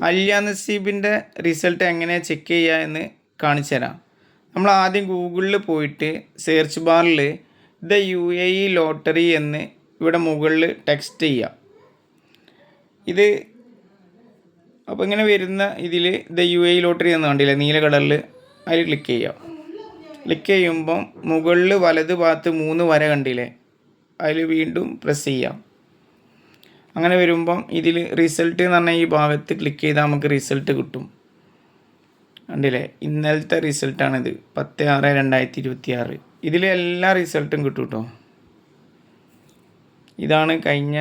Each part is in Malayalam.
അലിയ നസീബിൻ്റെ റിസൾട്ട് എങ്ങനെ ചെക്ക് ചെയ്യുക എന്ന് കാണിച്ചു തരാം. നമ്മൾ ആദ്യം ഗൂഗിളിൽ പോയിട്ട് സെർച്ച് ബാറിൽ ദ UAE ലോട്ടറി എന്ന് ഇവിടെ മുകളിൽ ടെക്സ്റ്റ് ചെയ്യുക. ഇത് അപ്പോൾ ഇങ്ങനെ വരുന്ന ഇതിൽ ദ UAE ലോട്ടറി എന്ന് കണ്ടില്ലേ നീല കളറിൽ, അതിൽ ക്ലിക്ക് ചെയ്യുക. ക്ലിക്ക് ചെയ്യുമ്പം മുകളിൽ വലത് ഭാഗത്ത് 3 വര കണ്ടില്ലേ, അതിൽ വീണ്ടും പ്രസ് ചെയ്യാം. അങ്ങനെ വരുമ്പം ഇതിൽ റിസൾട്ട് എന്ന് പറഞ്ഞാൽ ഈ ഭാഗത്ത് ക്ലിക്ക് ചെയ്താൽ നമുക്ക് റിസൾട്ട് കിട്ടും. കണ്ടില്ലേ, ഇന്നലത്തെ റിസൾട്ടാണിത് 10/6/2026. ഇതിൽ എല്ലാ റിസൾട്ടും കിട്ടും കേട്ടോ. ഇതാണ് കഴിഞ്ഞ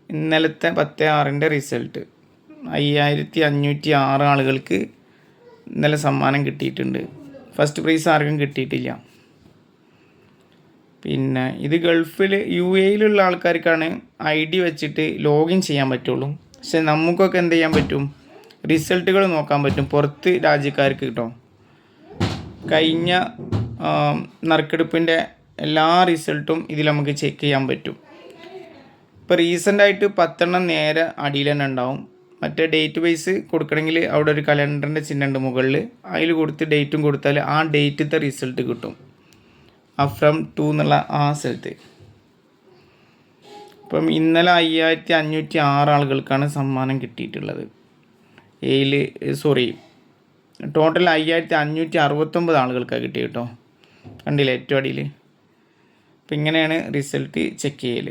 ഇന്നലത്തെ 10/6 റിസൾട്ട്. 5506 ആളുകൾക്ക് ഇന്നലെ സമ്മാനം കിട്ടിയിട്ടുണ്ട്. ഫസ്റ്റ് പ്രൈസ് ആർക്കും കിട്ടിയിട്ടില്ല. പിന്നെ ഇത് ഗൾഫിൽ UAEയിലുള്ള ആൾക്കാർക്കാണ് ID വെച്ചിട്ട് ലോഗിൻ ചെയ്യാൻ പറ്റുള്ളൂ. പക്ഷെ നമുക്കൊക്കെ എന്ത് ചെയ്യാൻ പറ്റും, റിസൾട്ടുകൾ നോക്കാൻ പറ്റും പുറത്ത് രാജ്യക്കാർക്ക് കേട്ടോ. കഴിഞ്ഞ നറുക്കെടുപ്പിൻ്റെ എല്ലാ റിസൾട്ടും ഇതിൽ നമുക്ക് ചെക്ക് ചെയ്യാൻ പറ്റും. ഇപ്പോൾ റീസെൻ്റായിട്ട് 10 നേരെ അടിയിൽ തന്നെ ഉണ്ടാവും. മറ്റേ ഡേറ്റ് വൈസ് കൊടുക്കണമെങ്കിൽ അവിടെ ഒരു കലണ്ടറിൻ്റെ ചിഹ്നമുണ്ട് മുകളിൽ, അതിൽ കൊടുത്ത് ഡേറ്റും കൊടുത്താൽ ആ ഡേറ്റത്തെ റിസൾട്ട് കിട്ടും. ഫ്രം ടു എന്നുള്ള ആ സ്ഥലത്ത്. ഇപ്പം ഇന്നലെ 5506 ആളുകൾക്കാണ് സമ്മാനം കിട്ടിയിട്ടുള്ളത്. ടോട്ടൽ 5569 ആളുകൾക്കാണ് കിട്ടിയത് കേട്ടോ. കണ്ടില്ലേ ഏറ്റവും അടിയിൽ. അപ്പം ഇങ്ങനെയാണ് റിസൾട്ട് ചെക്ക് ചെയ്യൽ.